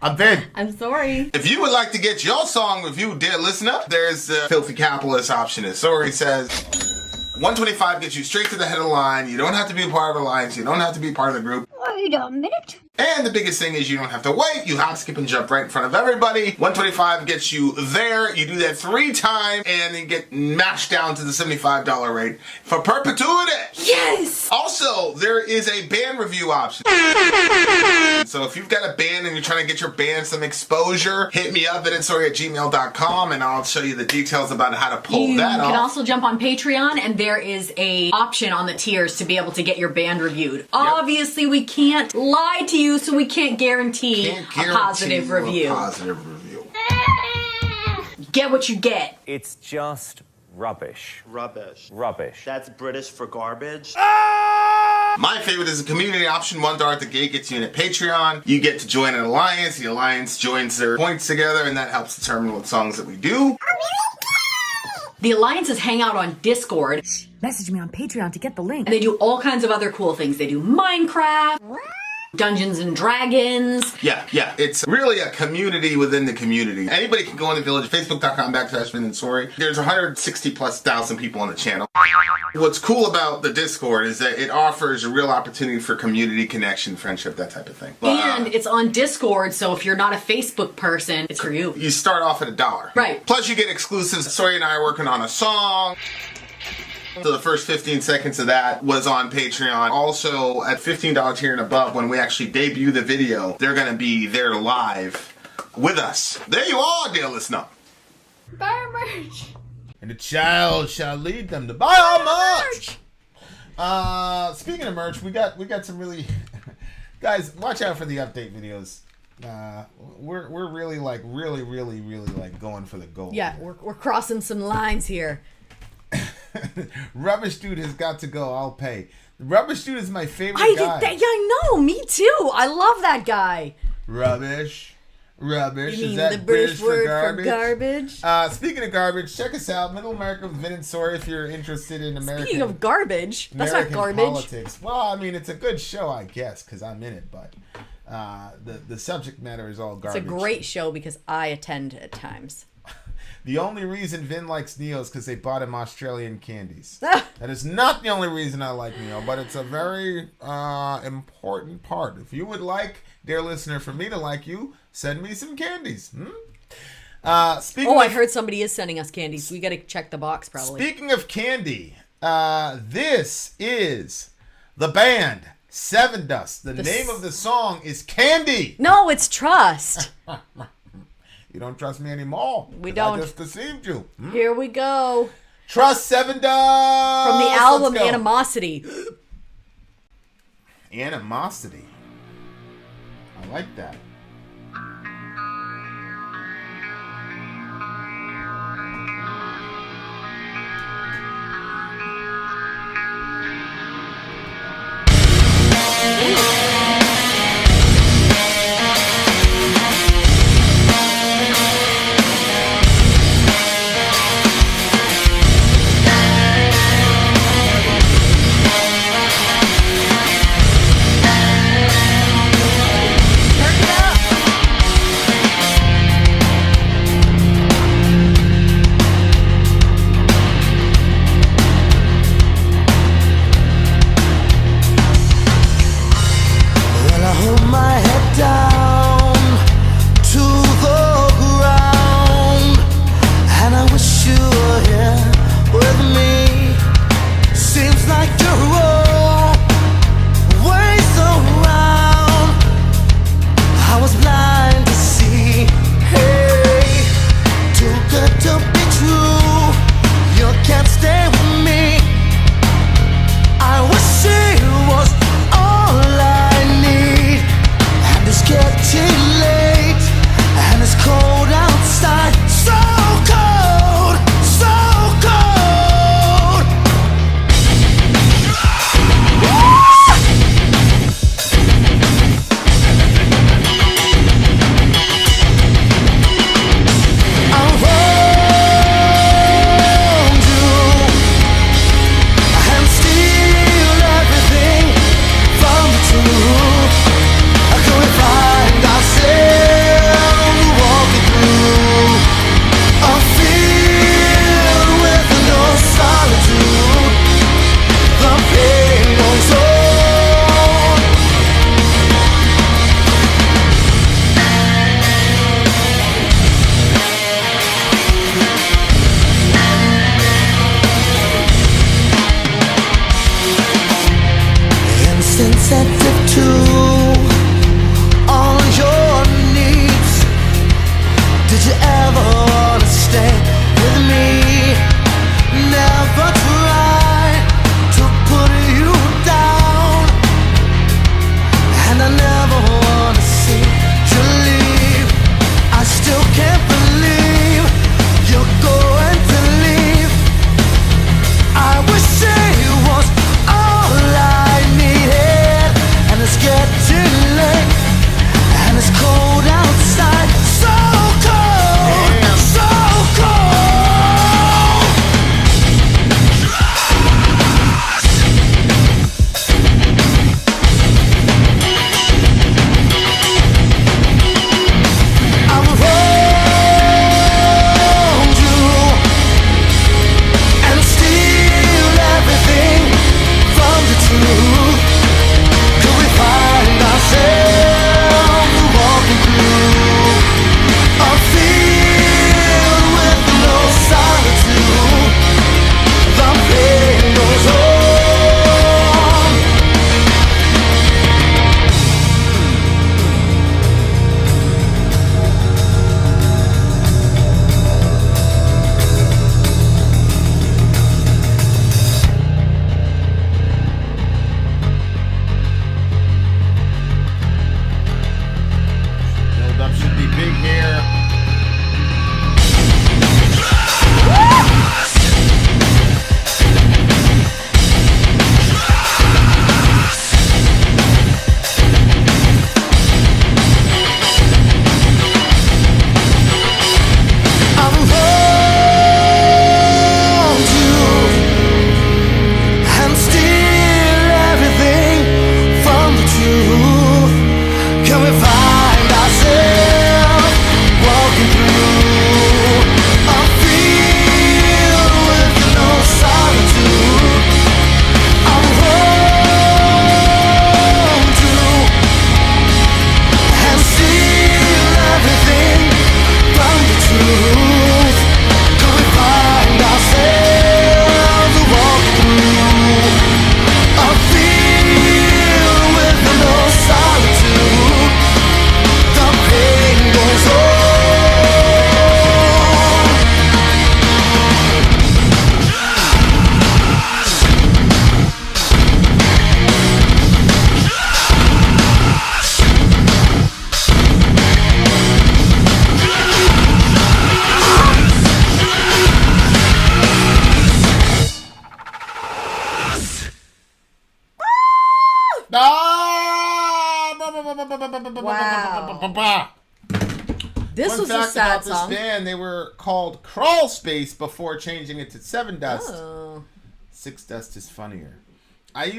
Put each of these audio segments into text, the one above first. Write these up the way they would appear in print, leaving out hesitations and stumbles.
I'm Vin. I'm Sori. If you would like to get your song reviewed, dear listener, there's a filthy capitalist option. As Sori says, 125 gets you straight to the head of the line. You don't have to be a part of the alliance. You don't have to be part of the group. Wait a minute. And the biggest thing is you don't have to wait. You hop, skip, and jump right in front of everybody. 125 gets you there. You do that 3 times, and then get mashed down to the $75 rate for perpetuity. Yes! Also, there is a band review option. So if you've got a band and you're trying to get your band some exposure, hit me up at vinsori@gmail.com, and I'll show you the details about how to pull that off. You can also jump on Patreon, and there is a option on the tiers to be able to get your band reviewed. Obviously, we can't lie to you, so we can't guarantee a positive review. Get what you get. It's just rubbish. Rubbish. Rubbish. That's British for garbage. My favorite is a community option. $1 at the gate gets you in at Patreon. You get to join an alliance. The alliance joins their points together, and that helps determine what songs that we do. The alliances hang out on Discord. Message me on Patreon to get the link. And they do all kinds of other cool things. They do Minecraft, Dungeons and Dragons. Yeah. It's really a community within the community. Anybody can go on the Village, facebook.com/Vin and Sori. There's 160,000+ people on the channel. What's cool about the Discord is that it offers a real opportunity for community connection, friendship, that type of thing. And it's on Discord, so if you're not a Facebook person, it's for you. You start off at $1. Right. Plus you get exclusives. Sori and I are working on a song. So the first 15 seconds of that was on Patreon. Also, at $15 tier and above, when we actually debut the video, they're going to be there live with us. There you are, dear listener. Buy our merch. And the child shall lead them to buy our merch. Speaking of merch, we got some really guys. Watch out for the update videos. We're really like going for the gold. Yeah, we're crossing some lines here. Rubbish Dude has got to go. I'll pay. Rubbish Dude is my favorite guy. Yeah, I know. Me too. I love that guy. Rubbish. You mean Is that the British word for garbage? Speaking of garbage, check us out, Middle America with Vin and Sori, if you're interested in American. Speaking of garbage, that's American not garbage. politics. Well, I mean, it's a good show, I guess, because I'm in it, but the subject matter is all garbage. It's a great show because I attend at times. The only reason Vin likes Neo is because they bought him Australian candies. That is not the only reason I like Neo, but it's a very important part. If you would like, dear listener, for me to like you, send me some candies. I heard somebody is sending us candies. We got to check the box probably. Speaking of candy, this is the band Sevendust. The name of the song is Candy. No, it's Trust. You don't trust me anymore. We don't. I just deceived you. Here we go. Trust Sevendust. From the album Animosity. Animosity. I like that. Turn it up. big hair. Wow. This was a sad song. This band, they were called Crawl Space before changing it to Sevendust. Oh. Six-Dust is funnier. Me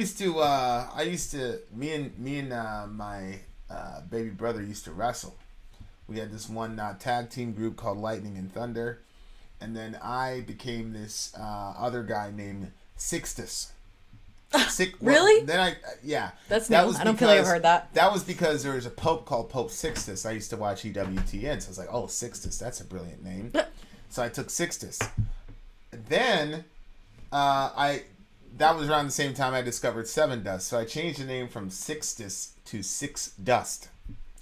and my baby brother used to wrestle. We had this one tag team group called Lightning and Thunder, and then I became this other guy named Sixtus. Really? Then That's new. I don't feel like I've heard that. That was because there was a pope called Pope Sixtus. I used to watch EWTN, so I was like, oh, Sixtus, that's a brilliant name. So I took Sixtus. Then that was around the same time I discovered Sevendust, so I changed the name from Sixtus to Six-Dust.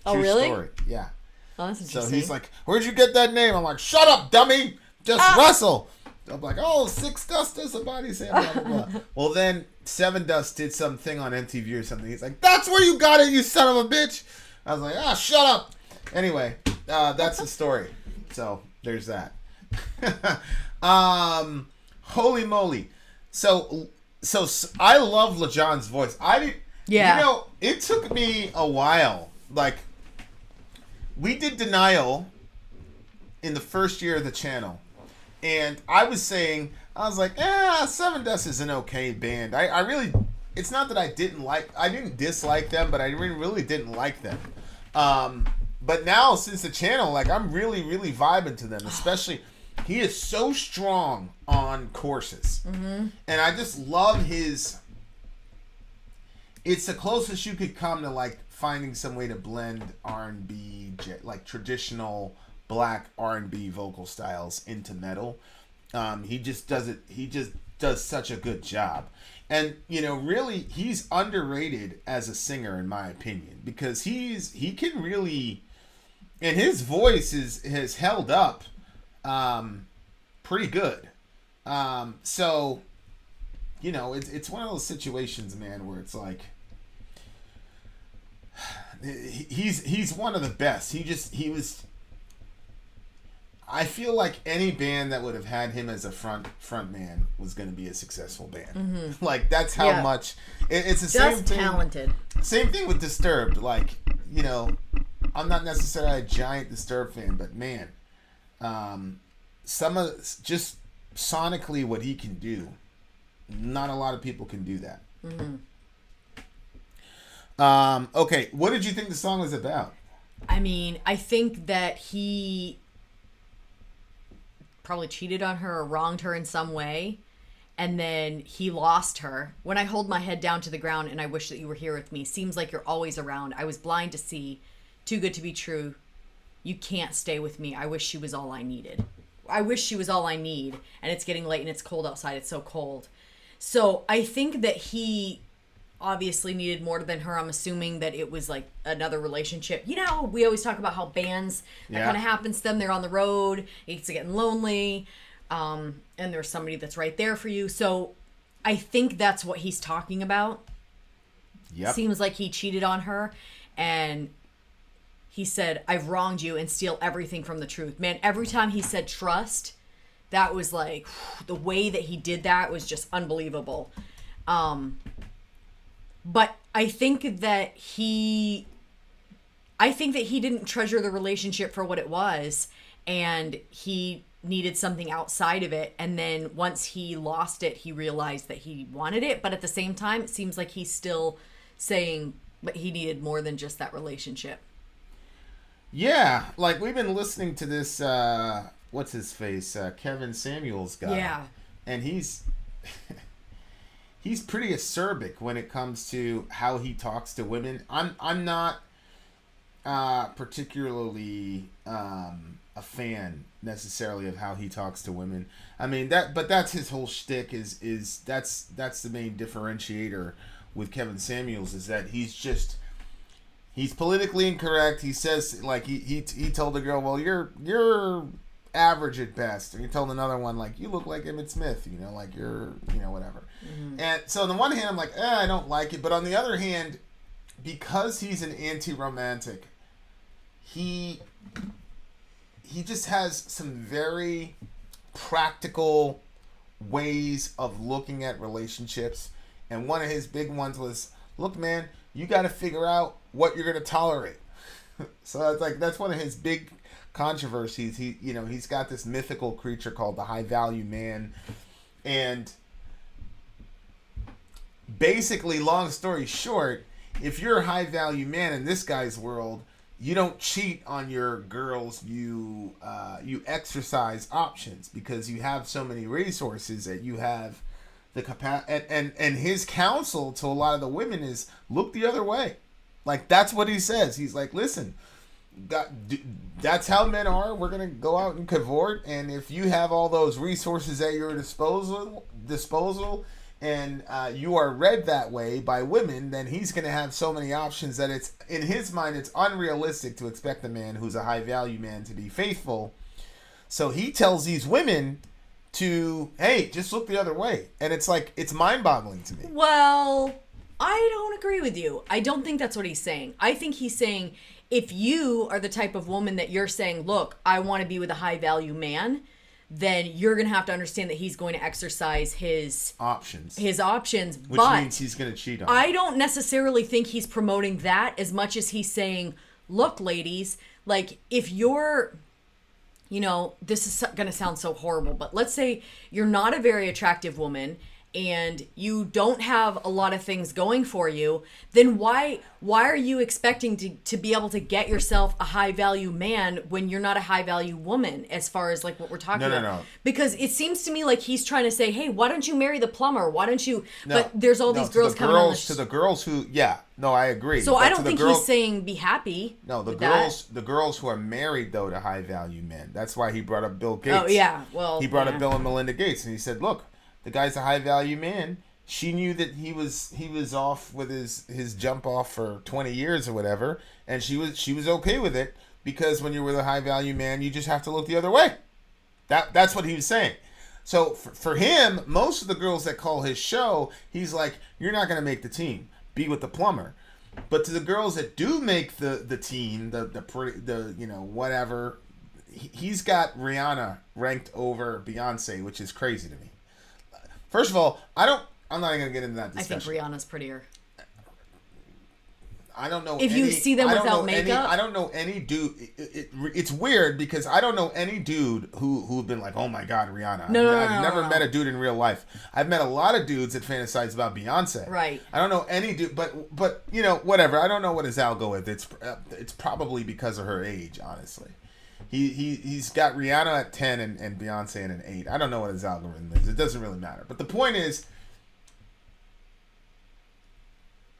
Oh, really? Story. Yeah. Oh, that's interesting. So he's like, where'd you get that name? I'm like, shut up, dummy! Just wrestle! I'm like, oh, Six-Dust is a body say, blah, blah, blah. Well, then Sevendust did something on MTV or something. He's like, that's where you got it, you son of a bitch! I was like, shut up! Anyway, that's the story. So, there's that. Holy moly. So I love LeJohn's voice. Yeah. It took me a while. Like, we did Denial in the first year of the channel. And I was like, Sevendust is an okay band. I really, it's not that I didn't dislike them, but I really didn't like them. But now, since the channel, like, I'm really, really vibing to them, especially, he is so strong on choruses. Mm-hmm. And I just love it's the closest you could come to, like, finding some way to blend R&B, like, traditional black R&B vocal styles into metal. He just does such a good job. And, really, he's underrated as a singer, in my opinion, because he can really, and his voice has held up pretty good. So, it's one of those situations, man, where it's like, he's one of the best. I feel like any band that would have had him as a front man was going to be a successful band. Mm-hmm. Like, that's how much it's the same thing. Talented. Same thing with Disturbed. Like, I'm not necessarily a giant Disturbed fan, but man, some of just sonically what he can do, not a lot of people can do that. Mm-hmm. Okay, what did you think the song was about? I mean, I think that he probably cheated on her or wronged her in some way, and then he lost her. When I hold my head down to the ground and I wish that you were here with me, seems like you're always around. I was blind to see, too good to be true. You can't stay with me. I wish she was all I needed. I wish she was all I need, and it's getting late and it's cold outside. It's so cold. So I think that he obviously needed more than her. I'm assuming that it was like another relationship. We always talk about how bands, that kind of happens to them. They're on the road, it's getting lonely, and there's somebody that's right there for you. So I think that's what he's talking about. Yep. Seems like he cheated on her, and he said, I've wronged you and steal everything from the truth. Man, every time he said trust, that was like, the way that he did that was just unbelievable. But I think that he didn't treasure the relationship for what it was, and he needed something outside of it. And then once he lost it, he realized that he wanted it. But at the same time, it seems like he's still saying, but he needed more than just that relationship. Yeah, like we've been listening to this, what's his face, Kevin Samuels guy. Yeah. And he's pretty acerbic when it comes to how he talks to women. I'm not particularly a fan necessarily of how he talks to women. I mean but that's his whole shtick. Is that's the main differentiator with Kevin Samuels, is that he's politically incorrect. He says, like, he told the girl, well, you're average at best, and he told another one, like, you look like Emmett Smith, like you're whatever. Mm-hmm. And so on the one hand, I'm like, I don't like it, but on the other hand, because he's an anti-romantic, he just has some very practical ways of looking at relationships. And one of his big ones was, look, man, you got to figure out what you're going to tolerate. So it's like, that's one of his big controversies. He's got this mythical creature called the high value man. And basically, long story short, if you're a high value man in this guy's world, you don't cheat on your girls. You exercise options because you have so many resources that you have the capacity. And his counsel to a lot of the women is, look the other way. Like, that's what he says. He's like, listen, that's how men are. We're gonna go out and cavort, and if you have all those resources at your disposal, and you are read that way by women, then he's going to have so many options that it's, in his mind, it's unrealistic to expect a man who's a high value man to be faithful. So he tells these women to, hey, just look the other way. And it's like, it's mind boggling to me. Well, I don't agree with you. I don't think that's what he's saying. I think he's saying, if you are the type of woman that you're saying, look, I want to be with a high value man, then you're going to have to understand that he's going to exercise his options. Which means he's going to cheat on. I don't necessarily think he's promoting that as much as he's saying, look, ladies, like, if you're, this is going to sound so horrible, but let's say you're not a very attractive woman and you don't have a lot of things going for you, then why are you expecting to be able to get yourself a high value man when you're not a high value woman, as far as like what we're talking about? No. Because it seems to me like he's trying to say, hey, why don't you marry the plumber? Why don't you? No, but there's all these girls coming on to the girls who, I agree. So I don't think he's saying be happy. No, the girls who are married though to high value men. That's why he brought up Bill Gates. Oh yeah, well, he brought up Bill and Melinda Gates, and he said, look, the guy's a high value man. She knew that he was off with his jump off for 20 years or whatever, and she was okay with it, because when you're with a high value man, you just have to look the other way. That's what he was saying. So for him, most of the girls that call his show, he's like, you're not going to make the team. Be with the plumber. But to the girls that do make the team, the whatever, he's got Rihanna ranked over Beyonce, which is crazy to me. First of all, I'm not even going to get into that discussion. I think Rihanna's prettier. I don't know if you see them without makeup. I don't know any dude. It's weird because I don't know any dude who've been like, oh my God, Rihanna. I've never met a dude in real life. I've met a lot of dudes that fantasize about Beyonce. Right. I don't know any dude, but whatever. I don't know what his algo is. It's probably because of her age, honestly. He's got Rihanna at 10 and Beyonce at an 8. I don't know what his algorithm is. It doesn't really matter. But the point is,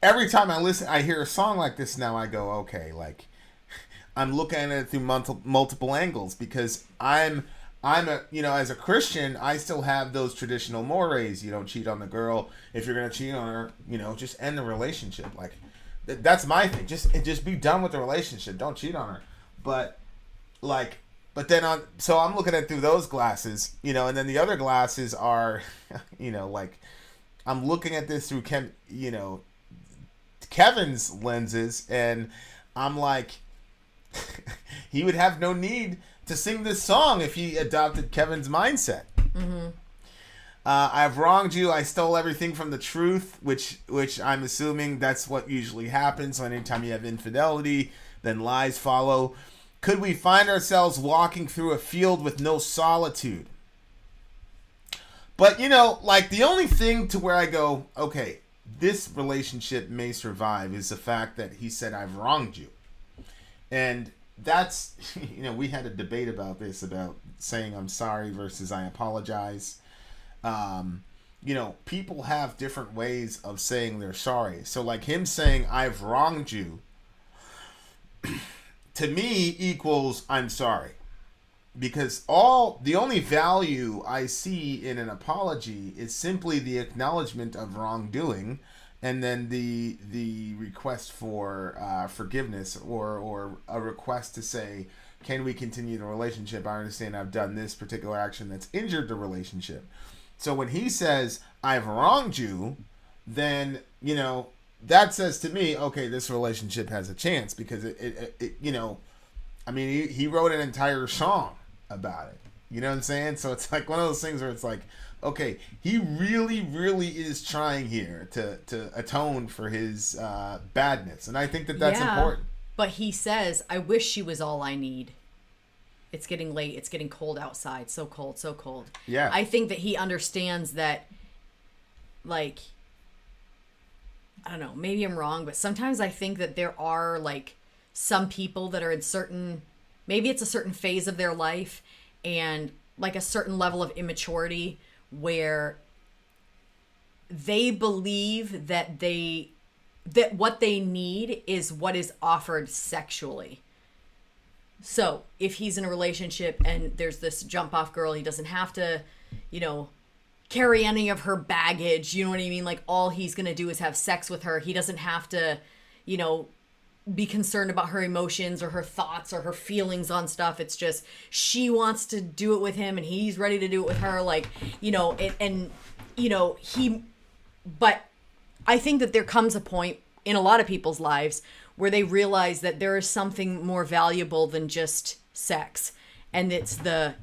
every time I hear a song like this now, I go, okay, like, I'm looking at it through multiple angles, because I'm as a Christian, I still have those traditional mores. You don't cheat on the girl. If you're gonna cheat on her, just end the relationship. Like, that's my thing. Just be done with the relationship. Don't cheat on her. But then so I'm looking at it through those glasses, and then the other glasses are, like, I'm looking at this through Kevin's lenses, and I'm like, he would have no need to sing this song if he adopted Kevin's mindset. I've wronged you. I stole everything from the truth, which I'm assuming that's what usually happens. So anytime you have infidelity, then lies follow. Could we find ourselves walking through a field with no solitude? But, like the only thing to where I go, okay, this relationship may survive is the fact that he said, I've wronged you. And that's, we had a debate about this, about saying I'm sorry versus I apologize. People have different ways of saying they're sorry. So like him saying, I've wronged you, to me equals I'm sorry. Because the only value I see in an apology is simply the acknowledgement of wrongdoing, and then the request for forgiveness or a request to say, can we continue the relationship? I understand I've done this particular action that's injured the relationship. So when he says, I've wronged you, then, that says to me, okay, this relationship has a chance, because he wrote an entire song about it. You know what I'm saying? So it's like one of those things where it's like, okay, he really, really is trying here to atone for his badness. And I think that's important. But he says, I wish she was all I need. It's getting late. It's getting cold outside. So cold, so cold. Yeah. I think that he understands that, like, I don't know, maybe I'm wrong, but sometimes I think that there are, like, some people that are in maybe it's a certain phase of their life and, like, a certain level of immaturity where they believe that what they need is what is offered sexually. So if he's in a relationship and there's this jump off girl, he doesn't have to, carry any of her baggage. You know what I mean? Like, all he's going to do is have sex with her. He doesn't have to, be concerned about her emotions or her thoughts or her feelings on stuff. It's just, she wants to do it with him and he's ready to do it with her. Like, but I think that there comes a point in a lot of people's lives where they realize that there is something more valuable than just sex. And it's the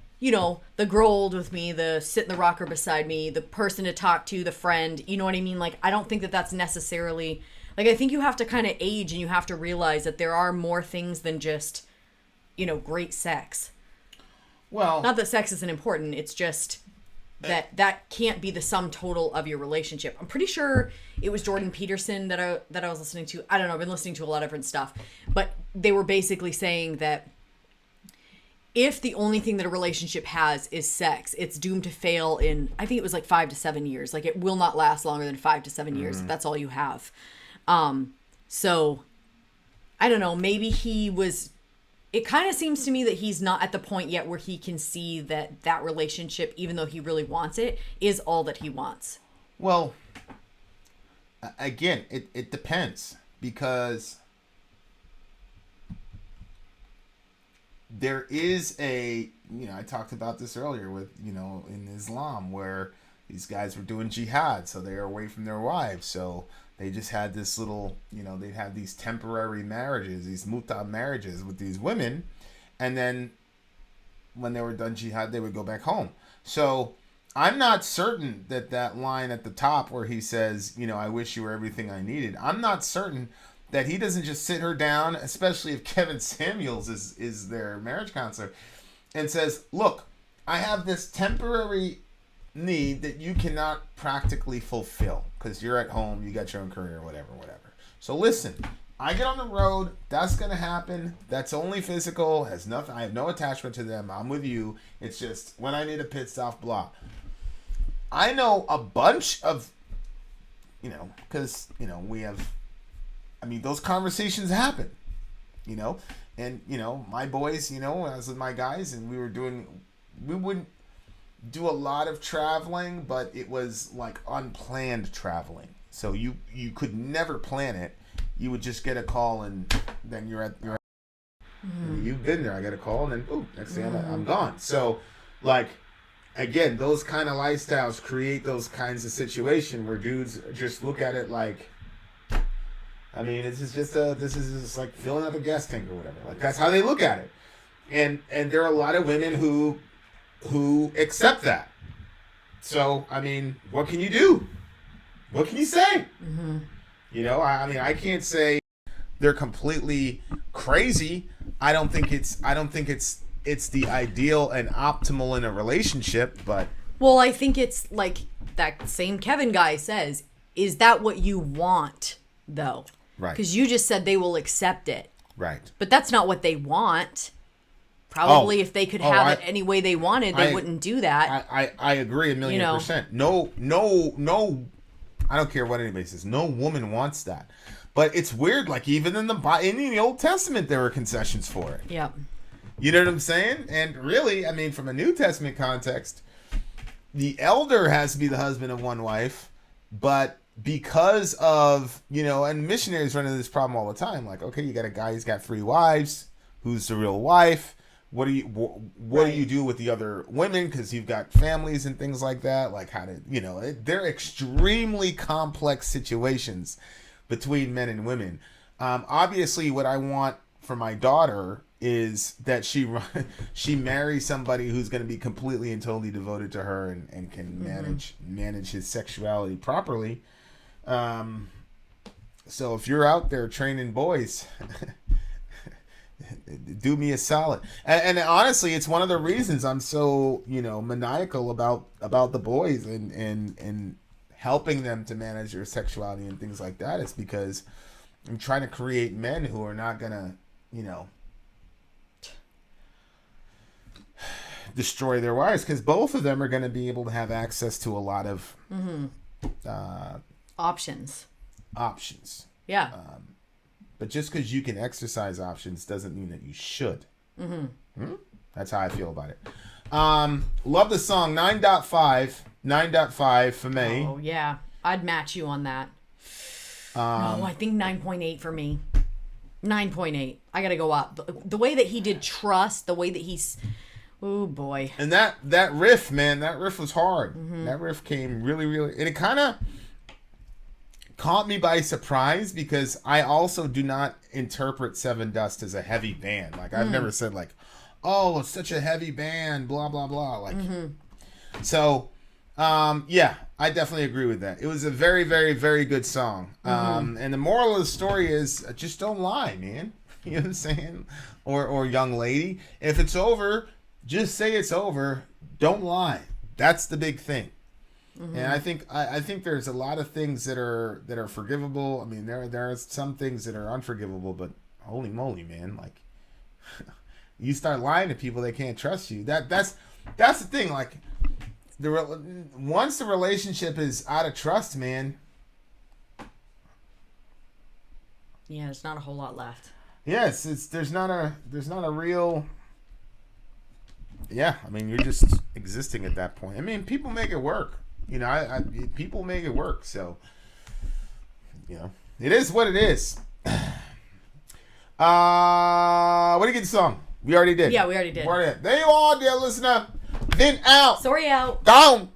grow old with me, the sit in the rocker beside me, the person to talk to, the friend, you know what I mean? Like, I don't think that that's necessarily, like, I think you have to kind of age and you have to realize that there are more things than just, great sex. Well, not that sex isn't important. It's just that can't be the sum total of your relationship. I'm pretty sure it was Jordan Peterson that I was listening to. I don't know. I've been listening to a lot of different stuff, but they were basically saying that if the only thing that a relationship has is sex, it's doomed to fail in, I think it was like 5 to 7 years. Like, it will not last longer than 5 to 7 years. If that's all you have. So I don't know, maybe it kind of seems to me that he's not at the point yet where he can see that relationship, even though he really wants it, is all that he wants. Well, again, it depends, because there is I talked about this earlier with, in Islam, where these guys were doing jihad, so they are away from their wives, so they just had this little, they'd have these temporary marriages, these muta marriages with these women, and then when they were done jihad, they would go back home. So I'm not certain that line at the top where he says, I wish you were everything I needed, I'm not certain that he doesn't just sit her down, especially if Kevin Samuels is their marriage counselor, and says, look, I have this temporary need that you cannot practically fulfill because you're at home, you got your own career, whatever. So listen, I get on the road, that's going to happen. That's only physical, has nothing. I have no attachment to them. I'm with you. It's just when I need a pit stop, blah. I know a bunch of, because, we have, those conversations happen, and, my boys, when I was with my guys and we wouldn't do a lot of traveling, but it was like unplanned traveling. So you could never plan it. You would just get a call and then you're you've been there. I get a call and then boom, next thing I'm gone. So like, again, those kind of lifestyles create those kinds of situations where dudes just look at it like, I mean, this is just like filling up a gas tank or whatever. Like that's how they look at it. And there are a lot of women who accept that. So, I mean, what can you do? What can you say? Mm-hmm. You know, I mean, I can't say they're completely crazy. I don't think it's the ideal and optimal in a relationship, but well, I think it's like that same Kevin guy says, is that what you want though? Right. Because you just said they will accept it. Right. But that's not what they want. Probably if they could have it any way they wanted, they wouldn't do that. I agree 1,000,000%. No, I don't care what anybody says. No woman wants that. But it's weird, like even in the Old Testament, there were concessions for it. Yeah. You know what I'm saying? And really, I mean, from a New Testament context, the elder has to be the husband of one wife, but because of, and missionaries run into this problem all the time. Like, okay, you got a guy who's got 3 wives. Who's the real wife? What do you do with the other women? Because you've got families and things like that. Like how to, they're extremely complex situations between men and women. Obviously, what I want for my daughter is that she marries somebody who's going to be completely and totally devoted to her and can manage his sexuality properly. So if you're out there training boys, do me a solid. And honestly, it's one of the reasons I'm so, maniacal about the boys and helping them to manage their sexuality and things like that. It's because I'm trying to create men who are not going to, destroy their wives, because both of them are going to be able to have access to a lot of options. Yeah. But just because you can exercise options doesn't mean that you should. That's how I feel about it. Love the song 9.5 for me. Oh yeah, I'd match you on that. No, I think 9.8 for me. 9.8. I gotta go up. The way that he did Trust, the way that he's, oh boy. And that riff, man, that riff was hard. That riff came really, and it kind of caught me by surprise, because I also do not interpret Sevendust as a heavy band. Like I've never said like, oh, it's such a heavy band, blah blah blah. Like, so, yeah, I definitely agree with that. It was a very, very, very good song. And the moral of the story is just don't lie, man. You know what I'm saying? Or young lady, if it's over, just say it's over. Don't lie. That's the big thing. And I think there's a lot of things that are forgivable. I mean, there are some things that are unforgivable, but holy moly, man! Like, you start lying to people, they can't trust you. That's the thing. Like, once the relationship is out of trust, man. Yeah, there's not a whole lot left. Yes, there's not a real. Yeah, I mean, you're just existing at that point. I mean, people make it work. People make it work. So, it is what it is. What do you get the song? We already did. Yeah, we already did. There you are, dear listener. Vin out. Sori out. Gone.